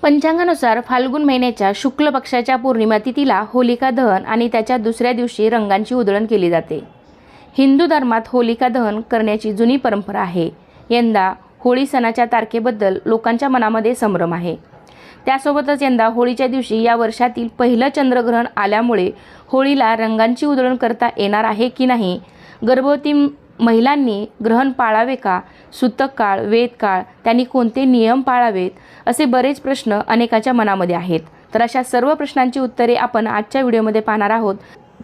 पंचांगानुसार फाल्गुन महिन्याच्या शुक्ल पक्षाच्या पौर्णिमा तिथीला होलिका दहन आणि त्याच्या दुसऱ्या दिवशी रंगांची उधळण केली जाते। हिंदू धर्मात होलिका दहन करण्याची जुनी परंपरा आहे। यंदा होळी सणाच्या तारखेबद्दल लोकांच्या मनामध्ये संभ्रम आहे। त्यासोबतच यंदा होळीच्या दिवशी या वर्षातील पहिलं चंद्रग्रहण आल्यामुळे होळीला रंगांची उधळण करता येणार आहे की नाही, गर्भवती महिलांनी ग्रहण पाळावे का, सूतक काळ, वेद काळ, त्यांनी कोणते नियम पाळावेत, असे बरेच प्रश्न अनेकांच्या मनामध्ये आहेत। तर अशा सर्व प्रश्नांची उत्तरे आपण आजच्या व्हिडिओमध्ये पाहणार आहोत।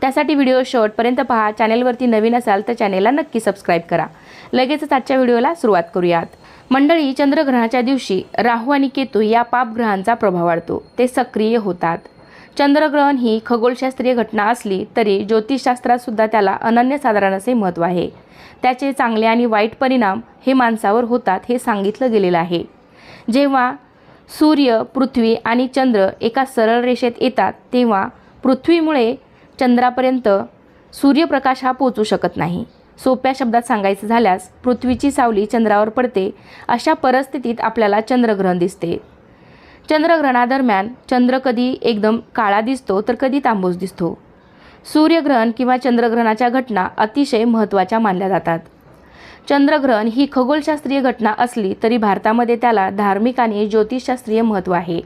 त्यासाठी व्हिडिओ शेवटपर्यंत पहा। चॅनेलवरती नवीन असाल तर चॅनेलला नक्की सबस्क्राईब करा। लगेचच आजच्या व्हिडिओला सुरुवात करूयात। मंडळी, चंद्रग्रहणाच्या दिवशी राहू आणि केतू या पापग्रहांचा प्रभाव वाढतो, ते सक्रिय होतात। चंद्रग्रहण ही खगोलशास्त्रीय घटना असली तरी ज्योतिषशास्त्रात सुद्धा त्याला अनन्यसाधारण असे महत्त्व आहे। त्याचे चांगले आणि वाईट परिणाम हे माणसावर होतात हे सांगितलं गेलेलं आहे। जेव्हा सूर्य, पृथ्वी आणि चंद्र एका सरळ रेषेत येतात तेव्हा पृथ्वीमुळे चंद्रापर्यंत सूर्यप्रकाश हा पोहोचू शकत नाही। सोप्या शब्दात सांगायचं झाल्यास पृथ्वीची सावली चंद्रावर पडते, अशा परिस्थितीत आपल्याला चंद्रग्रहण दिसते। चंद्रग्रहणादरम्यान चंद्र कधी एकदम काळा दिसतो तर कधी तांबूस दिसतो। सूर्यग्रहण किंवा चंद्रग्रहणाच्या घटना अतिशय महत्त्वाच्या मानल्या जातात। चंद्रग्रहण ही खगोलशास्त्रीय घटना असली तरी भारतामध्ये त्याला धार्मिक आणि ज्योतिषशास्त्रीय महत्त्व आहे।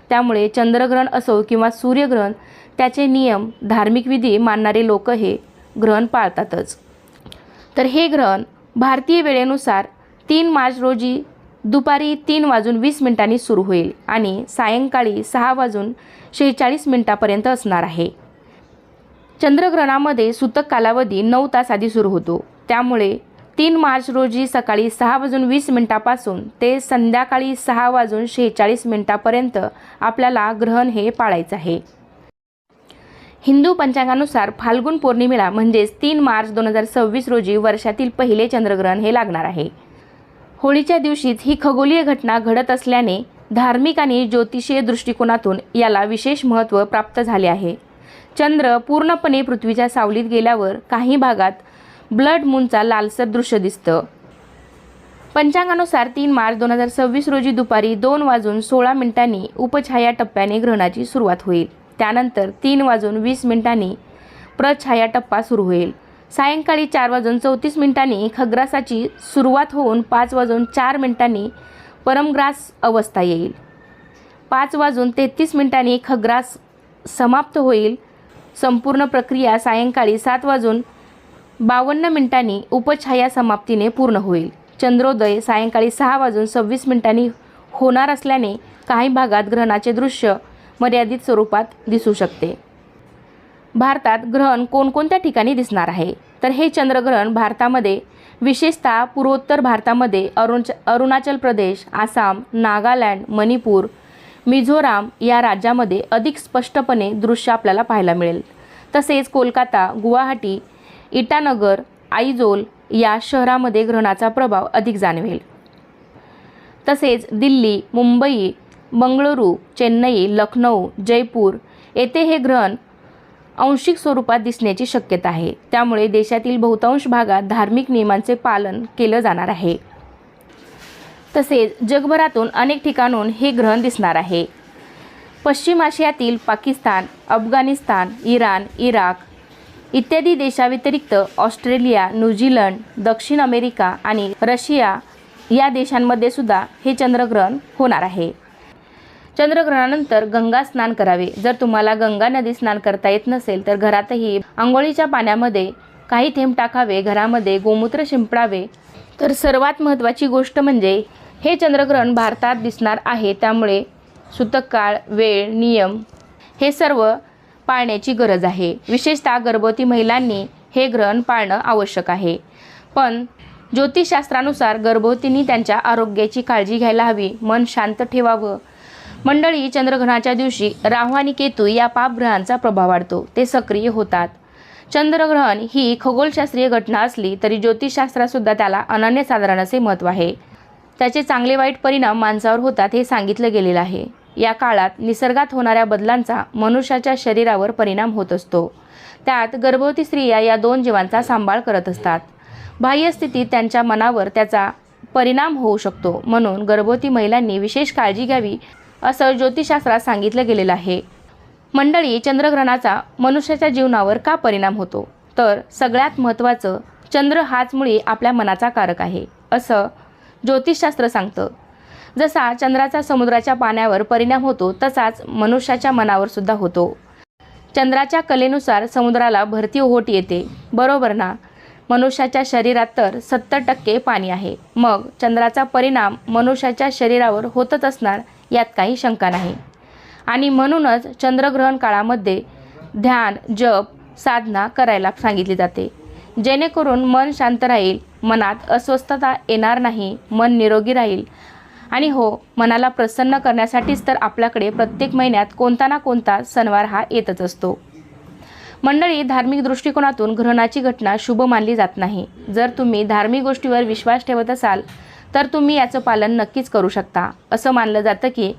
त्यामुळे चंद्रग्रहण असो किंवा सूर्यग्रहण, त्याचे नियम, धार्मिक विधी मानणारे लोक हे ग्रहण पाळतातच। तर हे ग्रहण भारतीय वेळेनुसार 3 मार्च रोजी दुपारी 3:20 सुरू होईल आणि सायंकाळी 6:46 पर्यंत असणार आहे। चंद्रग्रहणामध्ये सूतक कालावधी 9 तास आधी सुरू होतो। त्यामुळे 3 मार्च रोजी सकाळी 6:20 पासून ते संध्याकाळी 6:46 पर्यंत आपल्याला ग्रहण हे पाळायचं आहे। हिंदू पंचांगानुसार फाल्गुन पौर्णिमेला म्हणजेच 3 मार्च 2026 रोजी वर्षातील पहिले चंद्रग्रहण हे लागणार आहे। होळीच्या दिवशीच ही खगोलीय घटना घडत असल्याने धार्मिक आणि ज्योतिषीय दृष्टिकोनातून याला विशेष महत्त्व प्राप्त झाले आहे। चंद्र पूर्णपणे पृथ्वीच्या सावलीत गेल्यावर काही भागात ब्लड मूनचा लालसर दृश्य दिसतं। पंचांगानुसार 3 मार्च 2026 रोजी दुपारी 2:16 उपछाया टप्प्याने ग्रहणाची सुरुवात होईल। त्यानंतर 3:20 प्रछाया टप्पा सुरू होईल। सायंकाळी 4:34 खग्रासाची सुरुवात होऊन 5:04 परमग्रास अवस्था येईल। 5:33 खग्रास समाप्त होईल। संपूर्ण प्रक्रिया सायंकाळी 7:52 उपछाया समाप्तीने पूर्ण होईल। चंद्रोदय सायंकाळी 6:26 होणार असल्याने काही भागात ग्रहणाचे दृश्य मर्यादित स्वरूपात दिसू शकते। भारतात ग्रहण कोणकोणत्या ठिकाणी दिसणार आहे, तर हे चंद्रग्रहण भारतामध्ये विशेषतः पूर्वोत्तर भारतामध्ये अरुणाचल प्रदेश, आसाम, नागालँड, मणिपूर, मिझोराम या राज्यामध्ये अधिक स्पष्टपणे दृश्य आपल्याला पाहायला मिळेल। तसेच कोलकाता, गुवाहाटी, इटानगर, आइजोल या शहरामध्ये ग्रहणाचा प्रभाव अधिक जाणवेल। तसेच दिल्ली, मुंबई, बंगळुरू, चेन्नई, लखनौ, जयपूर येथे हे ग्रहण आंशिक स्वरूपात दिसण्याची शक्यता आहे। त्यामुळे देशातील बहुतांश भागात धार्मिक नियमांचे पालन केलं जाणार आहे। तसेच जगभरातून अनेक ठिकाणून हे ग्रहण दिसणार आहे। पश्चिम आशियातील पाकिस्तान, अफगाणिस्तान, इराण, इराक इत्यादी देशाव्यतिरिक्त ऑस्ट्रेलिया, न्यूझीलंड, दक्षिण अमेरिका आणि रशिया या देशांमध्ये सुद्धा हे चंद्रग्रहण होणार आहे। चंद्रग्रहणानंतर गंगा स्नान करावे। जर तुम्हाला गंगा नदी स्नान करता येत नसेल तर घरातही अंघोळीच्या पाण्यामध्ये काही थेंब टाकावे, घरामध्ये गोमूत्र शिंपडावे। तर सर्वात महत्त्वाची गोष्ट म्हणजे हे चंद्रग्रहण भारतात दिसणार आहे, त्यामुळे सूतक काळ, वेळ, नियम हे सर्व पाळण्याची गरज आहे। विशेषतः गर्भवती महिलांनी हे ग्रहण पाळणं आवश्यक आहे। पण ज्योतिषशास्त्रानुसार गर्भवतींनी त्यांच्या आरोग्याची काळजी घ्यायला हवी, मन शांत ठेवावं। मंडळी, चंद्रग्रहणाच्या दिवशी राहू आणि केतू या पापग्रहांचा प्रभाव वाढतो, ते सक्रिय होतात। चंद्रग्रहण ही खगोलशास्त्रीय घटना असली तरी ज्योतिषशास्त्रात सुद्धा त्याला अनन्यसाधारण असे महत्त्व आहे। त्याचे चांगले वाईट परिणाम माणसावर होतात हे सांगितलं गेलेलं आहे। या काळात निसर्गात होणाऱ्या बदलांचा मनुष्याच्या शरीरावर परिणाम होत असतो। त्यात गर्भवती स्त्रिया या 2 जीवांचा सांभाळ करत असतात। बाह्य स्थितीत त्यांच्या मनावर त्याचा परिणाम होऊ शकतो। म्हणून गर्भवती महिलांनी विशेष काळजी घ्यावी असं ज्योतिषशास्त्रात सांगितलं गेलेलं आहे. मंडळी, चंद्रग्रहणाचा मनुष्याच्या जीवनावर का परिणाम होतो? तर सगळ्यात महत्त्वाचं, चंद्र हाच मुळी आपल्या मनाचा कारक आहे असं ज्योतिषशास्त्र सांगतं. जसा चंद्राचा समुद्राच्या पाण्यावर परिणाम होतो तसाच मनुष्याच्या मनावर सुद्धा होतो. चंद्राच्या कलेनुसार समुद्राला भरती ओहोट येते, बरोबर ना? मनुष्याच्या शरीरात तर 70% पाणी आहे. मग चंद्राचा परिणाम मनुष्याच्या शरीरावर होतच असणार यात काही शंका नाही. आणि म्हणूनच चंद्रग्रहण काळामध्ये ध्यान, जप, साधना करायला सांगितली जाते, जेणेकरून मन शांत राहील, मनात अस्वस्थता येणार नाही, मन निरोगी राहील. आणि हो, मनाला प्रसन्न करण्यासाठीच तर आपल्याकडे प्रत्येक महिन्यात कोणता ना कोणता सणवार हा येतच असतो. मंडळी, धार्मिक दृष्टिकोनातून ग्रहणाची घटना शुभ मानली जात नाही. जर तुम्ही धार्मिक गोष्टीवर विश्वास ठेवत असाल तर तुम्ही याचं पालन नक्कीच करू शकता. असं मानलं जातं की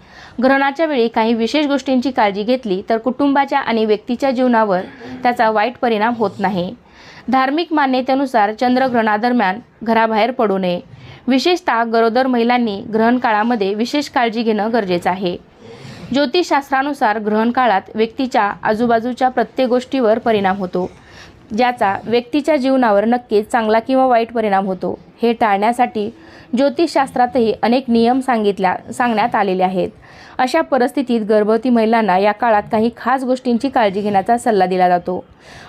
ग्रहणाच्या वेळी काही विशेष गोष्टींची काळजी घेतली तर कुटुंबाच्या आणि व्यक्तीच्या जीवनावर त्याचा वाईट परिणाम होत नाही. धार्मिक मान्यतेनुसार चंद्रग्रहणादरम्यान घराबाहेर पडू नये. विशेषतः गरोदर महिलांनी ग्रहण काळामध्ये विशेष काळजी घेणं गरजेचं आहे. ज्योतिषशास्त्रानुसार ग्रहण काळात व्यक्तीच्या आजूबाजूच्या प्रत्येक गोष्टीवर परिणाम होतो, ज्याचा व्यक्तीच्या जीवनावर नक्कीच चांगला किंवा वाईट परिणाम होतो. हे टाळण्यासाठी ज्योतिषशास्त्रातही अनेक नियम सांगण्यात आलेले आहेत. अशा परिस्थितीत गर्भवती महिलांना या काळात काही खास गोष्टींची काळजी घेण्याचा सल्ला दिला जातो.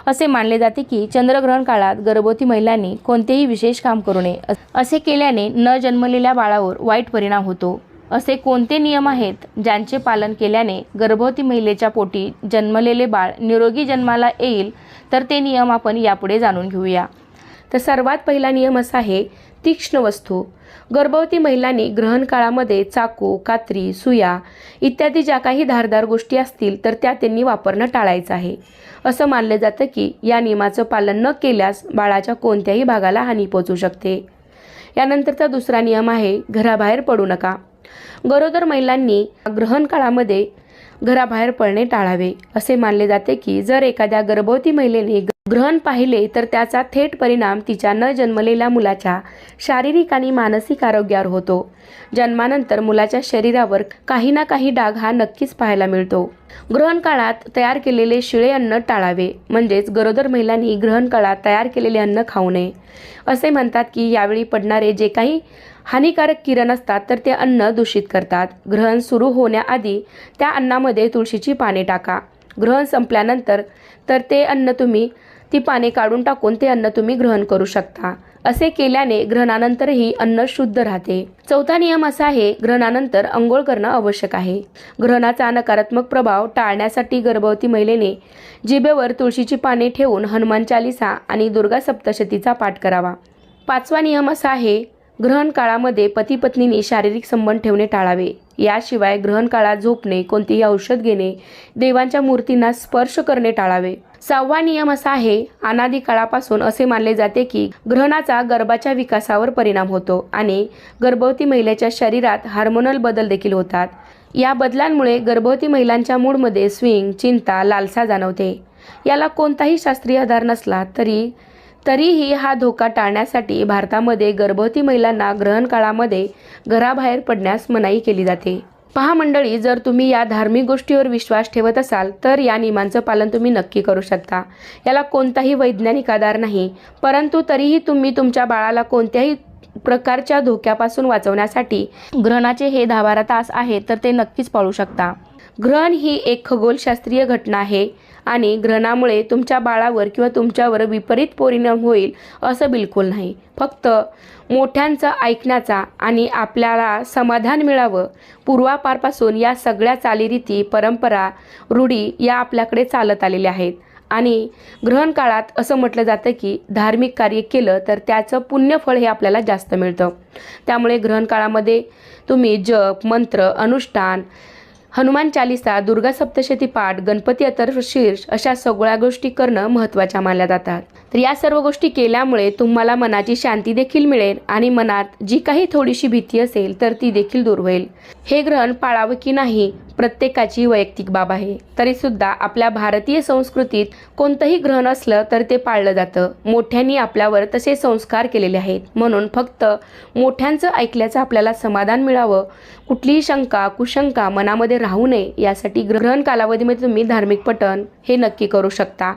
असे मानले जाते की चंद्रग्रहण काळात गर्भवती महिलांनी कोणतेही विशेष काम करू नये. असे केल्याने न जन्मलेल्या बाळावर वाईट परिणाम होतो. असे कोणते नियम आहेत ज्यांचे पालन केल्याने गर्भवती महिलेच्या पोटी जन्मलेले बाळ निरोगी जन्माला येईल? तर ते नियम आपण यापुढे जाणून घेऊया. तर सर्वात पहिला नियम असा आहे, तीक्ष्ण वस्तू. गर्भवती महिलांनी ग्रहण काळामध्ये चाकू, कात्री, सुया इत्यादी ज्या काही धारदार गोष्टी असतील तर त्या त्यांनी वापरणं टाळायचं आहे. असं मानलं जातं की या नियमाचं पालन न केल्यास बाळाच्या कोणत्याही भागाला हानी पोहोचू शकते. यानंतरचा दुसरा नियम आहे, घराबाहेर पडू नका. गरोदर महिलांनी ग्रहण काळामध्ये घराबाहेर पडणे टाळावे. असे मानले जाते की जर एखाद्या गर्भवती महिलेने ग्रहण पाहिले तर त्याचा थेट परिणाम तिच्या न जन्मलेल्या मुलाच्या शारीरिक आणि मानसिक आरोग्यावर होतो. जन्मानंतर मुलाच्या शरीरावर काही ना काही डाग हा नक्कीच पाहायला मिळतो. ग्रहण काळात तयार केलेले शिळे अन्न टाळावे. म्हणजेच गरोदर महिलांनी ग्रहण काळात तयार केलेले अन्न खाऊ नये. असे म्हणतात की यावेळी पडणारे जे काही हानिकारक किरण असतात तर ते अन्न दूषित करतात. ग्रहण सुरू होण्याआधी त्या अन्नामध्ये तुळशीची पाने टाका. ग्रहण संपल्यानंतर तर ती पाने काढून टाकून ते अन्न तुम्ही ग्रहण करू शकता. असे केल्याने ग्रहणानंतरही अन्न शुद्ध राहते. चौथा नियम असा आहे, ग्रहणानंतर अंघोळ करणं आवश्यक आहे. ग्रहणाचा नकारात्मक प्रभाव टाळण्यासाठी गर्भवती महिलेने जिभेवर तुळशीची पाने ठेवून हनुमान चालीसा आणि दुर्गा सप्तशतीचा पाठ करावा. पाचवा नियम असा आहे, ग्रहण काळामध्ये पती पत्नींनी शारीरिक संबंध ठेवणे टाळावे. याशिवाय ग्रहण काळात झोपणे, कोणतेही औषध घेणे, देवांच्या मूर्तींना स्पर्श करणे टाळावे. सहावा नियम असा आहे, अनादी काळापासून असे मानले जाते की ग्रहणाचा गर्भाच्या विकासावर परिणाम होतो आणि गर्भवती महिलेच्या शरीरात हार्मोनल बदल देखील होतात. या बदलांमुळे गर्भवती महिलांच्या मूडमध्ये स्विंग, चिंता, लालसा जाणवते. याला कोणताही शास्त्रीय आधार नसला तरीही हा धोका टाळण्यासाठी भारतामध्ये गर्भवती महिलांना ग्रहण काळामध्ये घराबाहेर पडण्यास मनाई केली जाते. पहा मंडळी, जर तुम्ही या धार्मिक गोष्टीवर विश्वास ठेवत असाल तर या नियमांचं पालन तुम्ही नक्की करू शकता. याला कोणताही वैज्ञानिक आधार नाही, परंतु तरीही तुम्ही तुमच्या बाळाला कोणत्याही प्रकारच्या धोक्यापासून वाचवण्यासाठी ग्रहणाचे हे 10-12 तास आहेत तर ते नक्कीच पाळू शकता. ग्रहण ही एक खगोलशास्त्रीय घटना आहे आणि ग्रहणामुळे तुमच्या बाळावर किंवा तुमच्यावर विपरीत परिणाम होईल असं बिलकुल नाही. फक्त मोठ्यांचं ऐकण्याचा आणि आपल्याला समाधान मिळावं, पूर्वापारपासून या सगळ्या चालीरीती, परंपरा, रूढी या आपल्याकडे चालत आलेल्या आहेत. आणि ग्रहण काळात असं म्हटलं जातं की धार्मिक कार्य केलं तर त्याचं पुण्यफळ हे आपल्याला जास्त मिळतं. त्यामुळे ग्रहण काळामध्ये तुम्ही जप, मंत्र, अनुष्ठान, हनुमान चालीसा, दुर्गा सप्तशती पाठ, गणपती अथर्वशीर्ष अशा सगळ्या गोष्टी करणं महत्त्वाच्या मानल्या जातात. तर या सर्व गोष्टी केल्यामुळे तुम्हाला मनाची शांती देखील मिळेल आणि मनात जी काही थोडीशी भीती असेल तर ती देखील दूर होईल. हे ग्रहण पाळावं की नाही, प्रत्येकाची वैयक्तिक बाब आहे. तरीसुद्धा आपल्या भारतीय संस्कृतीत कोणतंही ग्रहण असलं तर ते पाळलं जातं. मोठ्यांनी आपल्यावर तसे संस्कार केलेले आहेत, म्हणून फक्त मोठ्यांचं ऐकल्याचं आपल्याला समाधान मिळावं, कुठलीही शंका कुशंका मनामध्ये राहू नये यासाठी ग्रहण कालावधीमध्ये तुम्ही धार्मिक पठण हे नक्की करू शकता.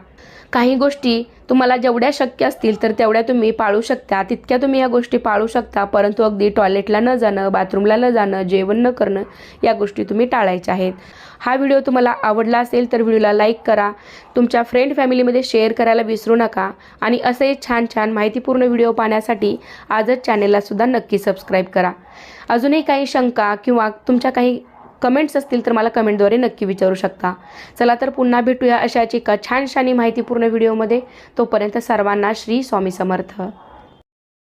काही गोष्टी तुम्हाला जेवढ्या शक्य असतील तर तेवढ्या तुम्ही पाळू शकता, तितक्या तुम्ही या गोष्टी पाळू शकता. परंतु अगदी टॉयलेटला न जाणं, बाथरूमला न जाणं, जेवण न करणं या गोष्टी तुम्ही टाळायच्या आहेत. हा व्हिडिओ तुम्हाला आवडला असेल तर व्हिडिओला लाईक करा, तुमच्या फ्रेंड फॅमिलीमध्ये शेअर करायला विसरू नका आणि असे छान छान माहितीपूर्ण व्हिडिओ पाहण्यासाठी आजच चॅनेललासुद्धा नक्की सबस्क्राईब करा. अजूनही काही शंका किंवा तुमच्या काही कमेंट्स असतील तर मला कमेंटद्वारे नक्की विचारू शकता. चला तर पुन्हा भेटूया अशाच एका छानशानी माहितीपूर्ण व्हिडिओमध्ये. तोपर्यंत सर्वांना श्री स्वामी समर्थ.